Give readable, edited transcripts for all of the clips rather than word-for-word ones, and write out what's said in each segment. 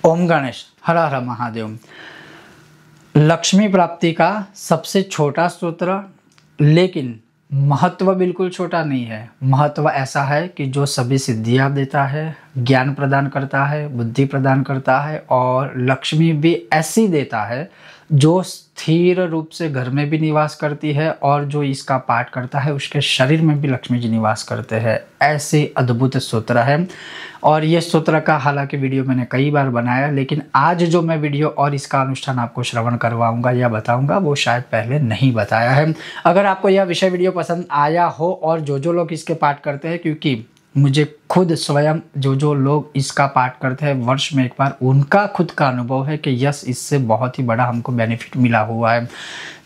ओम गणेश हर हर महादेव। लक्ष्मी प्राप्ति का सबसे छोटा स्तोत्र, लेकिन महत्व बिल्कुल छोटा नहीं है। महत्व ऐसा है कि जो सभी सिद्धियां देता है, ज्ञान प्रदान करता है, बुद्धि प्रदान करता है और लक्ष्मी भी ऐसी देता है जो स्थिर रूप से घर में भी निवास करती है और जो इसका पाठ करता है उसके शरीर में भी लक्ष्मी जी निवास करते हैं। ऐसे अद्भुत स्तोत्र है और ये स्तोत्र का हालांकि वीडियो मैंने कई बार बनाया, लेकिन आज जो मैं वीडियो और इसका अनुष्ठान आपको श्रवण करवाऊंगा या बताऊंगा वो शायद पहले नहीं बताया है। अगर आपको यह विषय वीडियो पसंद आया हो और जो लोग इसके पाठ करते हैं, क्योंकि मुझे खुद स्वयं जो लोग इसका पाठ करते हैं वर्ष में एक बार, उनका खुद का अनुभव है कि यस, इससे बहुत ही बड़ा हमको बेनिफिट मिला हुआ है।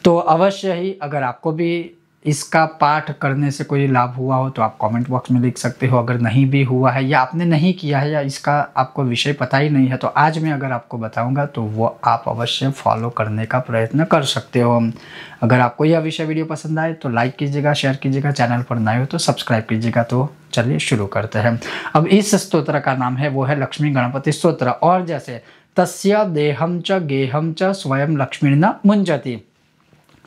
तो अवश्य ही अगर आपको भी इसका पाठ करने से कोई लाभ हुआ हो तो आप कमेंट बॉक्स में लिख सकते हो। अगर नहीं भी हुआ है या आपने नहीं किया है या इसका आपको विषय पता ही नहीं है, तो आज मैं अगर आपको बताऊंगा तो वो आप अवश्य फॉलो करने का प्रयत्न कर सकते हो। अगर आपको यह विषय वीडियो पसंद आए तो लाइक कीजिएगा, शेयर कीजिएगा, चैनल पर नए हो तो सब्सक्राइब कीजिएगा। तो चलिए शुरू करते हैं। अब इस स्तोत्र का नाम है वो है लक्ष्मी गणपति स्तोत्र। और जैसे तस्य देहम च गेहम च स्वयं लक्ष्मी न मुंजति,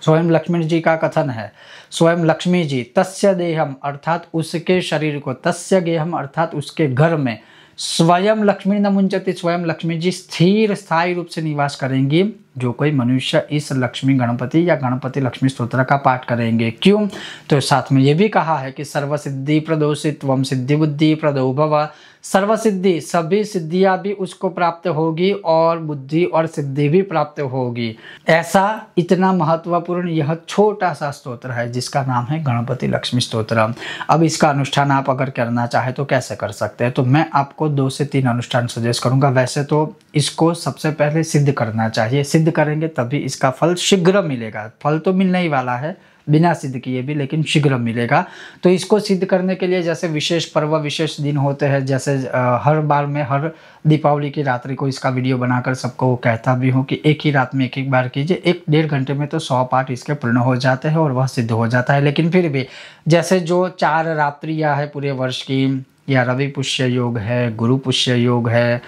स्वयं लक्ष्मी जी का कथन है। स्वयं लक्ष्मी जी तस्य देहम अर्थात उसके शरीर को, तस्य गेहम अर्थात उसके घर में, स्वयं लक्ष्मी न मुंचति, स्वयं लक्ष्मी जी स्थिर स्थायी रूप से निवास करेंगी जो कोई मनुष्य इस लक्ष्मी गणपति या गणपति लक्ष्मी स्तोत्र का पाठ करेंगे। क्यों? तो साथ में ये भी कहा है कि सर्वसिद्धि प्रदोषित्वम सिद्धि बुद्धि प्रदो भव, सर्वसिद्धि सभी सिद्धियां भी उसको प्राप्त होगी और बुद्धि और सिद्धि भी प्राप्त होगी। ऐसा इतना महत्वपूर्ण यह छोटा सा स्तोत्र है जिसका नाम है गणपति लक्ष्मी स्तोत्र। अब इसका अनुष्ठान आप अगर करना चाहे तो कैसे कर सकते हैं, तो मैं आपको 2 से 3 अनुष्ठान सजेस्ट करूंगा। वैसे तो इसको सबसे पहले सिद्ध करना चाहिए, सिद्ध करेंगे तभी इसका फल शीघ्र मिलेगा। फल तो मिलने ही वाला है बिना सिद्ध किए भी, लेकिन शीघ्र मिलेगा। तो इसको सिद्ध करने के लिए जैसे विशेष पर्व विशेष दिन होते हैं, जैसे हर बार मैं हर दीपावली की रात्रि को इसका वीडियो बनाकर सबको कहता भी हूँ कि एक ही रात में एक बार कीजिए, 1-1.5 घंटे में तो 100 पाठ इसके पूर्ण हो जाते हैं और वह सिद्ध हो जाता है। लेकिन फिर भी जैसे जो 4 रात्रियाँ है पूरे वर्ष की, या रवि पुष्य योग है, गुरु पुष्य योग है,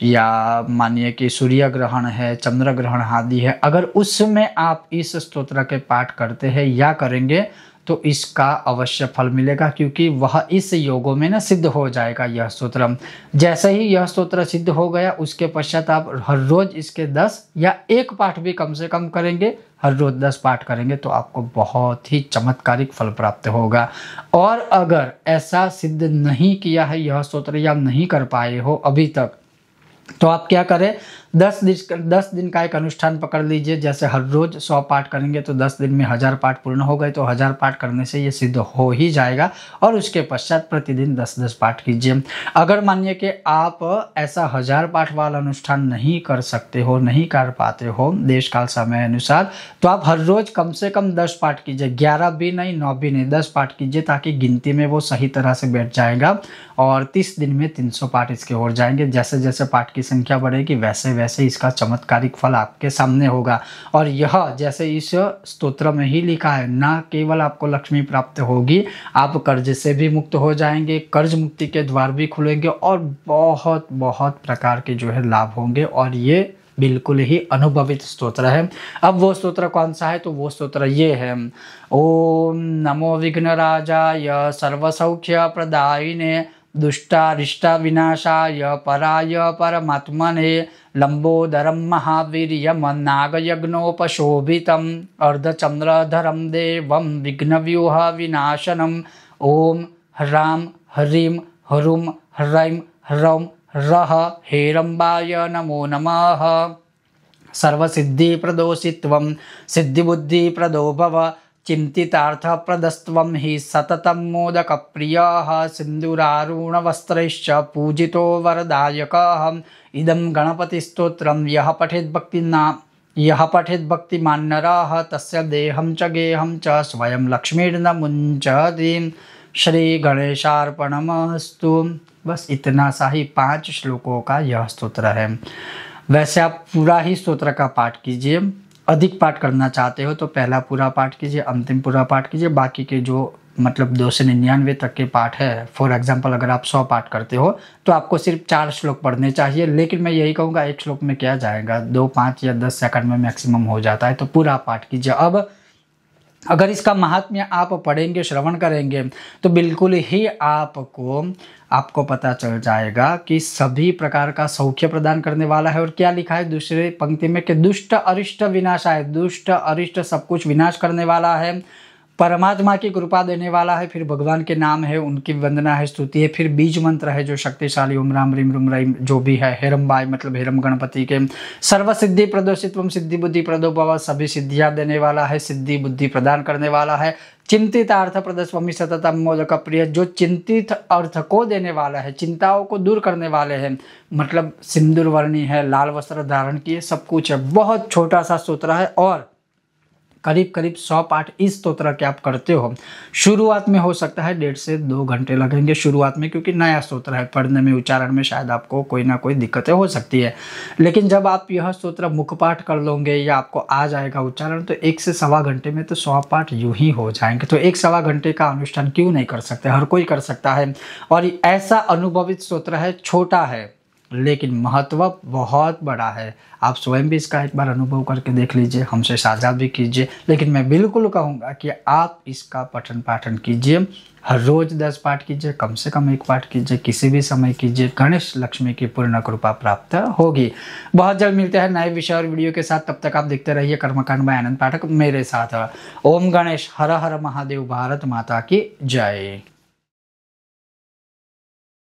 या मानिए कि सूर्य ग्रहण है, चंद्र ग्रहण आदि है, अगर उसमें आप इस स्तोत्र के पाठ करते हैं या करेंगे तो इसका अवश्य फल मिलेगा, क्योंकि वह इस योगों में ना सिद्ध हो जाएगा यह स्तोत्र। जैसे ही यह स्तोत्र सिद्ध हो गया उसके पश्चात आप हर रोज इसके 10 या 1 पाठ भी कम से कम करेंगे, हर रोज 10 पाठ करेंगे तो आपको बहुत ही चमत्कारिक फल प्राप्त होगा। और अगर ऐसा सिद्ध नहीं किया है यह स्तोत्र या नहीं कर पाए हो अभी तक, तो आप क्या करें, 10 दिन का एक अनुष्ठान पकड़ लीजिए। जैसे हर रोज 100 पाठ करेंगे तो 10 दिन में 1000 पाठ पूर्ण हो गए, तो 1000 पाठ करने से ये सिद्ध हो ही जाएगा। और उसके पश्चात प्रतिदिन 10-10 पाठ कीजिए। अगर मानिए कि आप ऐसा 1000 पाठ वाला अनुष्ठान नहीं कर सकते हो, नहीं कर पाते हो देश काल समय अनुसार, तो आप हर रोज कम से कम 10 पाठ कीजिए। 11 भी नहीं, 9 भी नहीं, 10 पाठ कीजिए, ताकि गिनती में वो सही तरह से बैठ जाएगा। और 30 दिन में 300 पाठ इसके हो जाएंगे। जैसे जैसे पाठ की संख्या बढ़ेगी वैसे वैसे इसका चमत्कारिक फल आपके सामने होगा। और यह जैसे इस स्तोत्र में ही लिखा है, ना केवल आपको लक्ष्मी प्राप्त होगी, आप कर्ज से भी मुक्त हो जाएंगे, कर्ज मुक्ति के द्वार भी खुलेंगे और बहुत बहुत प्रकार के जो है लाभ होंगे। और ये बिल्कुल ही अनुभवित स्तोत्र है। अब वो स्तोत्र कौन सा है, तो वो स्तोत्र ये है, ओम नमो विघ्नराजाय सर्वसौख्य प्रदायिने दुष्टारिष्टा विनाशाय पराय परमात्मने लंबोदरम महावीर्यम नागयज्ञोपशोभितम अर्धचंद्रधरम देवम विघ्नव्यूह विनाशनम ओम ह्रां ह्रीं ह्रूं ह्रैं ह्रौं रः हेरंबाय नमो नमः। सर्वसिद्धि प्रदोषित्वं सिद्धिबुद्धि प्रदो भव, चिंतितार्थ प्रदस्त्वं हि सततं मोदक प्रियः सिंदूरारुण वस्त्रैश्च पूजितो वरदायकः। इदं गणपति स्तोत्रं यः पठेत् भक्तिमान् नरः तस्य देहं च गेहं च स्वयं लक्ष्मीर्न मुञ्चति। श्री गणेशार्पणमस्तु। बस इतना सा ही 5 श्लोकों का यह स्तोत्र है। वैसे आप पूरा ही स्तोत्र का पाठ कीजिए। अधिक पाठ करना चाहते हो तो पहला पूरा पाठ कीजिए, अंतिम पूरा पाठ कीजिए, बाकी के जो मतलब 2 से 99 तक के पाठ है, फॉर एग्जांपल अगर आप 100 पाठ करते हो तो आपको सिर्फ 4 श्लोक पढ़ने चाहिए। लेकिन मैं यही कहूँगा एक श्लोक में क्या जाएगा, 2, 5 या 10 सेकंड में मैक्सिमम हो जाता है, तो पूरा पाठ कीजिए। अब अगर इसका महात्म्य आप पढ़ेंगे, श्रवण करेंगे, तो बिल्कुल ही आपको पता चल जाएगा कि सभी प्रकार का सौख्य प्रदान करने वाला है। और क्या लिखा है दूसरे पंक्ति में कि दुष्ट अरिष्ट विनाशाय, दुष्ट अरिष्ट सब कुछ विनाश करने वाला है, परमात्मा की कृपा देने वाला है, फिर भगवान के नाम है, उनकी वंदना है, स्तुति है, फिर बीज मंत्र है जो शक्तिशाली ओम राम रीम रुम रहीम जो भी है, हेरम्बाई मतलब हेरम गणपति के, सर्व सिद्धि प्रदोषित्वम सिद्धि बुद्धि प्रदो भव, सभी सिद्धियां देने वाला है, सिद्धि बुद्धि प्रदान करने वाला है, चिंतित अर्थ प्रदस्वमी सततम मोदक प्रिय, जो चिंतित अर्थ को देने वाला है, चिंताओं को दूर करने वाले हैं, मतलब सिंदूर वर्णी है, लाल वस्त्र धारण किए, सब कुछ है। बहुत छोटा सा स्तोत्र है और करीब करीब 100 पाठ इस स्तोत्र के आप करते हो। शुरुआत में हो सकता है 1.5 से 2 घंटे लगेंगे शुरुआत में, क्योंकि नया स्तोत्र है, पढ़ने में उच्चारण में शायद आपको कोई ना कोई दिक्कतें हो सकती है। लेकिन जब आप यह स्तोत्र मुख पाठ कर लोगे या आपको आ जाएगा उच्चारण, तो 1 से सवा घंटे में तो 100 पाठ यूं ही हो जाएंगे। तो 1 सवा घंटे का अनुष्ठान क्यों नहीं कर सकते, हर कोई कर सकता है। और ऐसा अनुभवित स्तोत्र है, छोटा है लेकिन महत्व बहुत बड़ा है। आप स्वयं भी इसका एक बार अनुभव करके देख लीजिए, हमसे साझा भी कीजिए। लेकिन मैं बिल्कुल कहूँगा कि आप इसका पठन पाठन कीजिए, हर रोज 10 पाठ कीजिए, कम से कम 1 पाठ कीजिए, किसी भी समय कीजिए, गणेश लक्ष्मी की पूर्ण कृपा प्राप्त होगी। बहुत जल्द मिलते हैं नए विषय और वीडियो के साथ, तब तक आप देखते रहिए कर्मकांड बाय आनंद पाठक मेरे साथ। ओम गणेश, हर हर महादेव, भारत माता की जय।